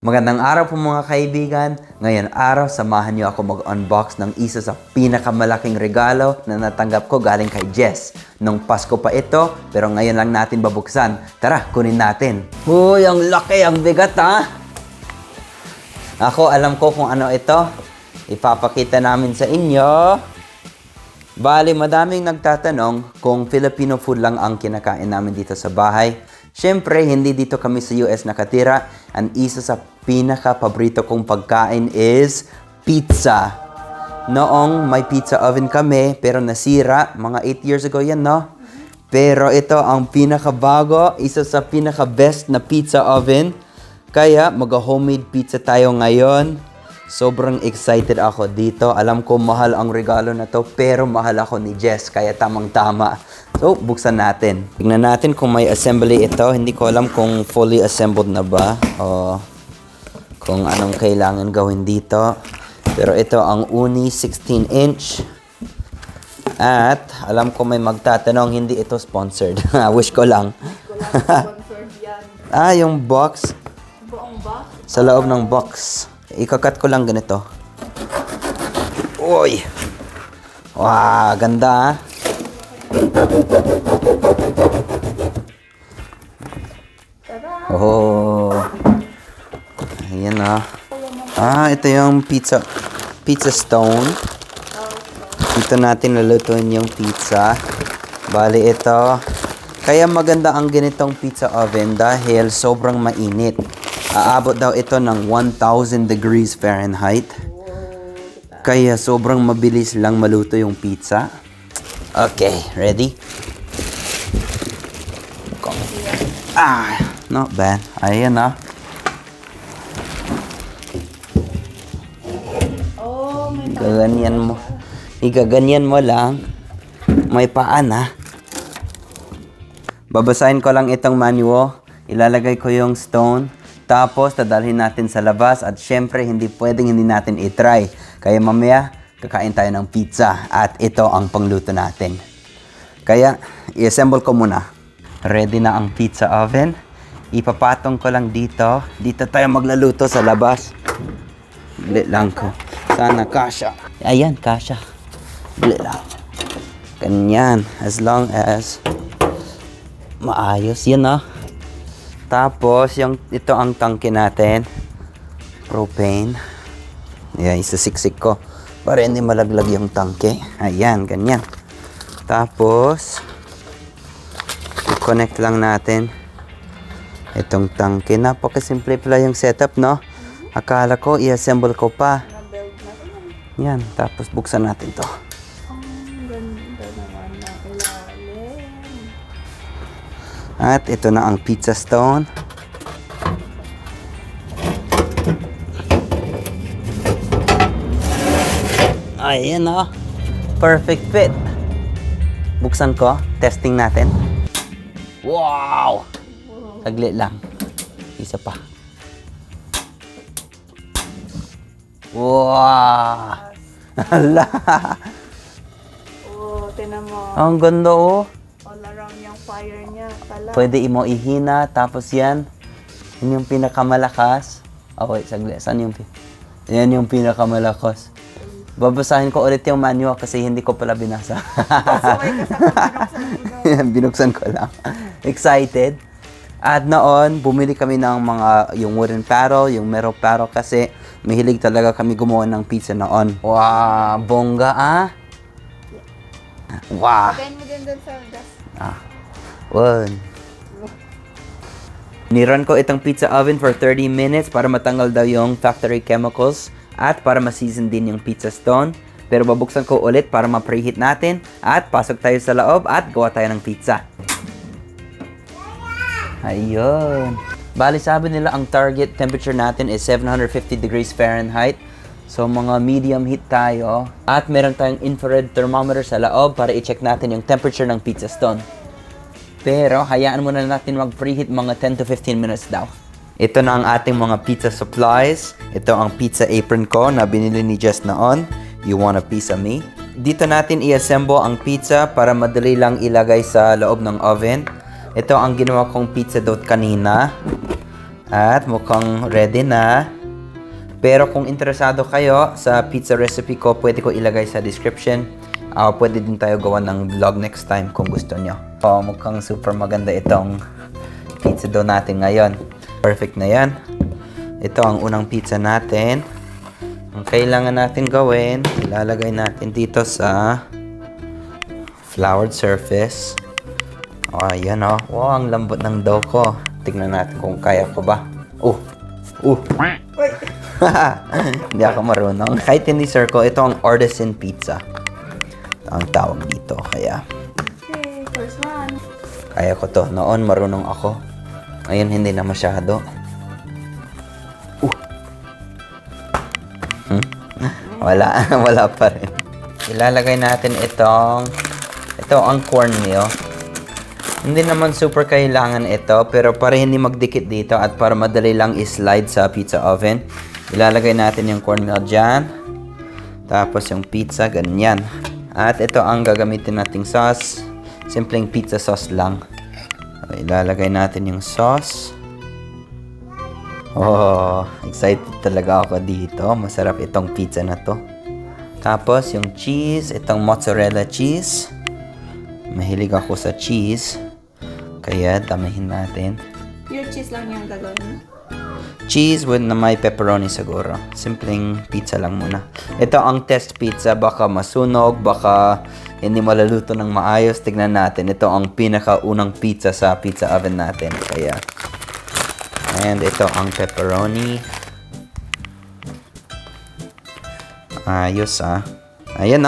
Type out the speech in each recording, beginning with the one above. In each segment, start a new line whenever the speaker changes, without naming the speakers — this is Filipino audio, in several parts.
Magandang araw po mga kaibigan. Ngayon araw, samahan niyo ako mag-unbox ng isa sa pinakamalaking regalo na natanggap ko galing kay Jess. Nung Pasko pa ito, pero ngayon lang natin babuksan. Tara, kunin natin. Uy, ang laki, ang bigat ha! Ako, alam ko kung ano ito. Ipapakita namin sa inyo. Bali, madaming nagtatanong kung Filipino food lang ang kinakain namin dito sa bahay. Siyempre, hindi dito kami sa US nakatira. Ang isa sa pinaka-paborito kong pagkain is pizza. Noong may pizza oven kami, pero nasira. Mga 8 years ago yan, no? Pero ito ang pinaka-bago, isa sa pinaka-best na pizza oven. Kaya, mag-homemade pizza tayo ngayon. Sobrang excited ako dito. Alam ko mahal ang regalo na to, pero mahal ako ni Jess, kaya tamang-tama. So, buksan natin. Tignan natin kung may assembly ito. Hindi ko alam kung fully assembled na ba o kung anong kailangan gawin dito. Pero ito ang Uni 16-inch. At alam ko may magtatanong, hindi ito sponsored. Wish ko lang.
Sponsored yan.
Yung box.
Buong box?
Sa loob ng box. Ikakat ko lang ganito. Uy! Wow, ganda Oh. Ayan ito yung pizza stone. Dito natin lulutuin yung pizza. Bali ito. Kaya maganda ang ganitong pizza oven dahil sobrang mainit. Aabot daw ito ng 1,000 degrees Fahrenheit. Kaya sobrang mabilis lang maluto yung pizza. Okay, ready? Not bad. Ayan
Oh, may
Gaganyan mo. Igaganyan mo lang. May paan Babasahin ko lang itong manual. Ilalagay ko yung stone. Tapos, dadalhin natin sa labas. At syempre, hindi natin i-try. Kaya mamaya, kakain tayo ng pizza. At ito ang pangluto natin. Kaya, i-assemble ko muna. Ready na ang pizza oven. Ipapatong ko lang dito. Dito tayo maglaluto sa labas. Bili lang ko. Sana kasha. Ayan, kasha. Bili lang. Ganyan. As long as maayos. Yan Tapos, ito ang tangke natin. Propane. Ayan, isasiksik ko. Para hindi malaglag yung tangke. Ayan, ganyan. Tapos, i-connect lang natin itong tangke. Napakasimple pala yung setup, no? Akala ko, i-assemble ko pa.
na-build na rin.
Yan, tapos buksan natin to.
Ang ganda naman na ilalim.
At ito na ang pizza stone. Ayan perfect fit. Buksan ko, testing natin. Wow! Saglit lang. Isa pa. Wow! Hala!
Tinan mo.
Ang ganda
All around yung fire niya. Pala.
Pwede mo ihina, tapos yan. Yan yung pinakamalakas. Wait, saglit. Saan yung yan yung pinakamalakas. Babasahin ko ulit yung manual kasi hindi ko pala binasa.
Pasaway ka sa binuksan mo.
Binuksan ko lang. Excited. At noon, bumili kami ng yung wooden paddle, yung metal paddle kasi mahilig talaga kami gumawa ng pizza noon. Wow, bongga Wow.
Pagayin mo din doon sa gas.
One. Nirun ko itong pizza oven for 30 minutes para matanggal daw yung factory chemicals at para ma-season din yung pizza stone. Pero babuksan ko ulit para ma-preheat natin at pasok tayo sa loob at gawa tayo ng pizza. Ayun. Bali sabi nila ang target temperature natin is 750 degrees Fahrenheit. So mga medium heat tayo. At meron tayong infrared thermometer sa loob para i-check natin yung temperature ng pizza stone. Pero hayaan muna natin mag-preheat mga 10 to 15 minutes daw. Ito na ang ating mga pizza supplies. Ito ang pizza apron ko na binili ni Jess noon. You want a piece of me? Dito natin i-assemble ang pizza para madali lang ilagay sa loob ng oven. Ito ang ginawa kong pizza dough kanina. At mukhang ready na. Pero kung interesado kayo sa pizza recipe ko, pwede ko ilagay sa description. Pwede din tayo gawa ng vlog next time kung gusto nyo. Mukhang super maganda itong pizza dough natin ngayon. Perfect na yan. Ito ang unang pizza natin. Ang kailangan natin gawin, ilalagay natin dito sa floured surface. Ayan Wow, ang lambot ng dough ko. Tignan natin kung kaya ko ba. Hindi ako marunong. Kahit hindi circle, ito ang artisan pizza. Ito ang tawag dito. Kaya,
Okay, first one.
kaya ko to. Noon, marunong ako. Ngayon, hindi na masyado. Wala. Wala pa rin. Ilalagay natin ito ang cornmeal. Hindi naman super kailangan ito, pero para hindi magdikit dito at para madali lang i-slide sa pizza oven, ilalagay natin yung cornmeal dyan. Tapos yung pizza, ganyan. At ito ang gagamitin nating sauce. Simpleng pizza sauce lang. Ilalagay natin yung sauce. Oh, excited talaga ako dito. Masarap itong pizza na to. Tapos yung cheese, itong mozzarella cheese. Mahilig ako sa cheese. Kaya damihin natin.
Pure cheese lang yung gagawin.
Cheese with na may pepperoni siguro. Simpleng pizza lang muna. Ito ang test pizza. Baka masunog, baka hindi malaluto ng maayos. Tignan natin. Ito ang pinakaunang pizza sa pizza oven natin. Kaya, and ito ang pepperoni. Ayos Ayan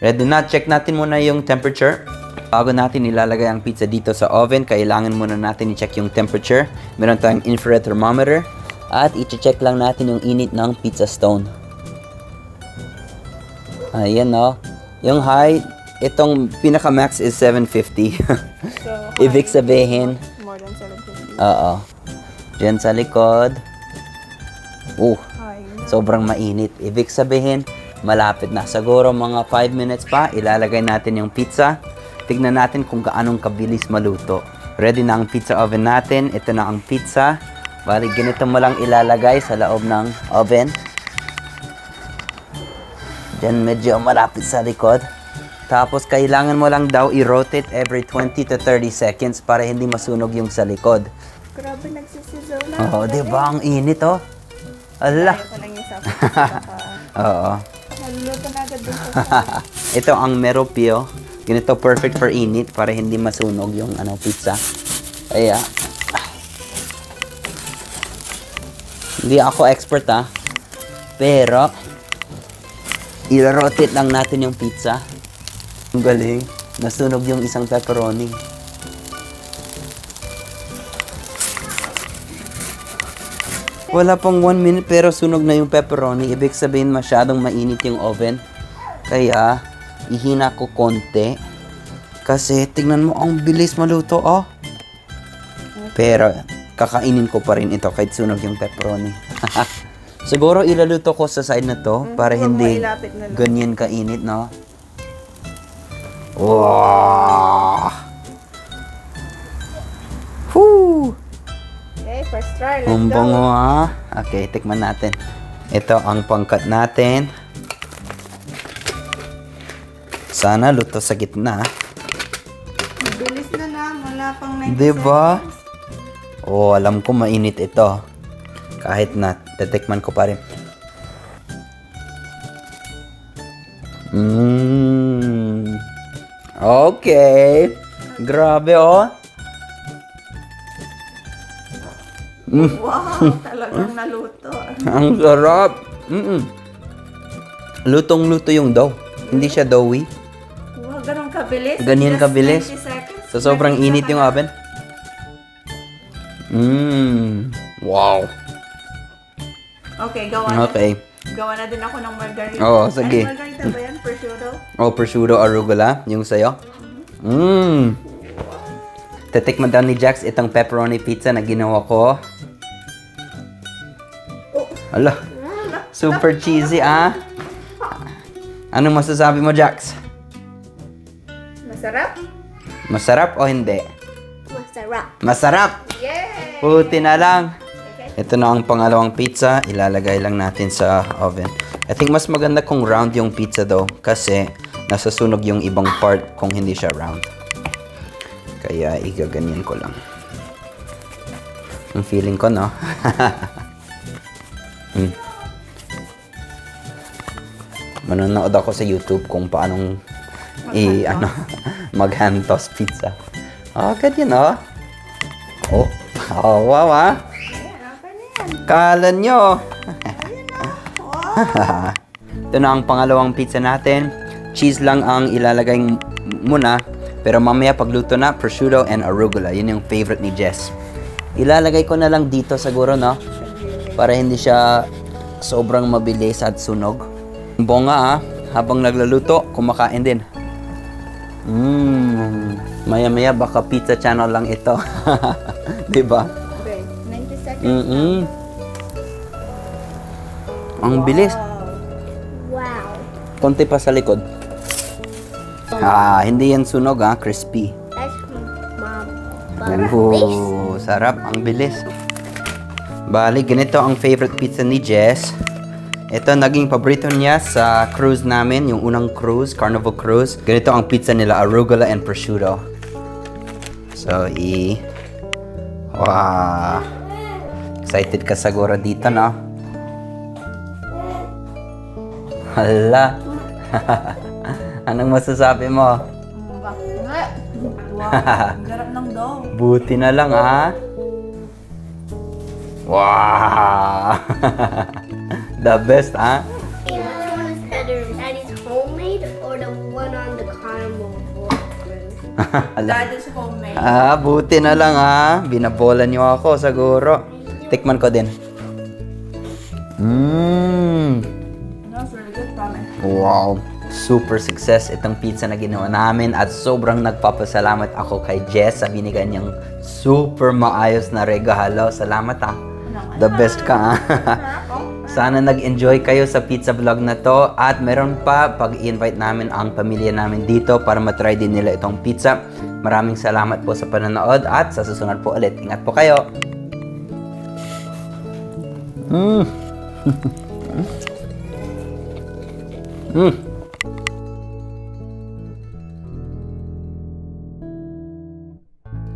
Ready na. Check natin muna yung temperature. Bago natin ilalagay ang pizza dito sa oven, kailangan muna natin i-check yung temperature. Meron tayong infrared thermometer. At i-check lang natin yung init ng pizza stone. Ayan Yung high, itong pinaka-max is 750.
So,
Ibig sabihin,
more than 750.
oo. Diyan sa likod.
High.
Sobrang mainit. Ibig sabihin, malapit na. Siguro mga 5 minutes pa, ilalagay natin yung pizza. Tignan natin kung gaanong kabilis maluto. Ready na ang pizza oven natin. Ito na ang pizza. Bali, ganito mo lang ilalagay sa loob ng oven. Diyan medyo malapit sa likod. Tapos, kailangan mo lang daw i-rotate every 20 to 30 seconds para hindi masunog yung sa likod.
Grabe, nagsisizaw na.
Oo, diba? Ang init, Ala.
Ayaw ko lang yung sabi. Baka
Oo.
maluluto na agad dun sa
Ito ang meropio. Ganito perfect for init para hindi masunog yung pizza. Kaya, hindi ako expert pero i-rotate lang natin yung pizza. Ang galing. Nasunog yung isang pepperoni. Wala pang 1 minute pero sunog na yung pepperoni. Ibig sabihin masyadong mainit yung oven. Kaya, ihina ko konti. Kasi, tignan mo, ang bilis maluto, Pero, kakainin ko pa rin ito kahit sunog yung pepperoni. Siguro, ilaluto ko sa side na to para hindi
mailapit na lang.
ganyan kainit, no? Wow! Woo!
Okay, first try. Let's
Ang
go.
bango Okay, tikman natin. Ito ang pangkat natin. Sana luto sa gitna.
Bilis na. Wala pang 90
Diba?
seconds.
Alam ko mainit ito. Kahit na, titikman ko pa rin. Okay. Grabe,
Wow, talagang naluto.
Ang sarap. Lutong-luto yung dough. Hindi siya doughy.
Wow, ganun kabilis.
Ganyan
Just
kabilis.
90 seconds.
So, sobrang
May
init
pizza
yung
ka na.
oven. Wow.
Okay, gawa na.
Okay.
Gawa na din ako ng margarita.
Oo, sige.
Ano margarita ba yan? Prosciutto?
Prosciutto arugula, yung sayo. Titikman daw ni Jax itong pepperoni pizza na ginawa ko. Ala, super cheesy, Anong masasabi mo, Jax?
Masarap?
Masarap o hindi?
Masarap.
Masarap!
Yay!
Buti na lang. Ito na ang pangalawang pizza. Ilalagay lang natin sa oven. I think mas maganda kung round yung pizza daw kasi nasasunog yung ibang part kung hindi siya round. Kaya igaganyan ko lang. Ang feeling ko, no? Manonood ako sa YouTube kung paanong mag-hand toss pizza. Ganyan, oh. Wow, ah. Kala nyo. Ito na ang pangalawang pizza natin. Cheese lang ang ilalagay muna. Pero mamaya pagluto na, prosciutto and arugula. Yun yung favorite ni Jess. Ilalagay ko na lang dito siguro, no? Para hindi siya sobrang mabilis at sunog. Bonga, habang nagluluto, kumakain din. Maya-maya baka pizza channel lang ito. Diba?
Okay, 90 seconds.
Ang bilis.
Wow.
Konti pa sa likod. Hindi yan sunog, crispy.
That's Mom.
Sarap. Ang bilis. Bali, ganito ang favorite pizza ni Jess. Ito, naging paborito niya sa cruise namin, yung unang cruise, Carnival Cruise. Ganito ang pizza nila, arugula and prosciutto. So, wow. Excited ka siguro dito, no? Hala. Anong masasabi mo?
Wow, ang garap ng dough.
Buti na lang, ha? Wow! The best, ha?
Hey, which one is better, Daddy's homemade or the one on the Carnival cruise?
That is homemade.
Buti na lang, ha? Binabola niyo ako, siguro. Tikman ko din.
That's really good, promise.
Wow! Super success itong pizza na ginawa namin at sobrang nagpapasalamat ako kay Jess sa binigay niyang super maayos na regalo. Salamat, ha? The best ka, ha? Sana nag-enjoy kayo sa pizza vlog na to at meron pa pag-invite namin ang pamilya namin dito para matry din nila itong pizza. Maraming salamat po sa panonood at sa susunod po ulit. Ingat po kayo!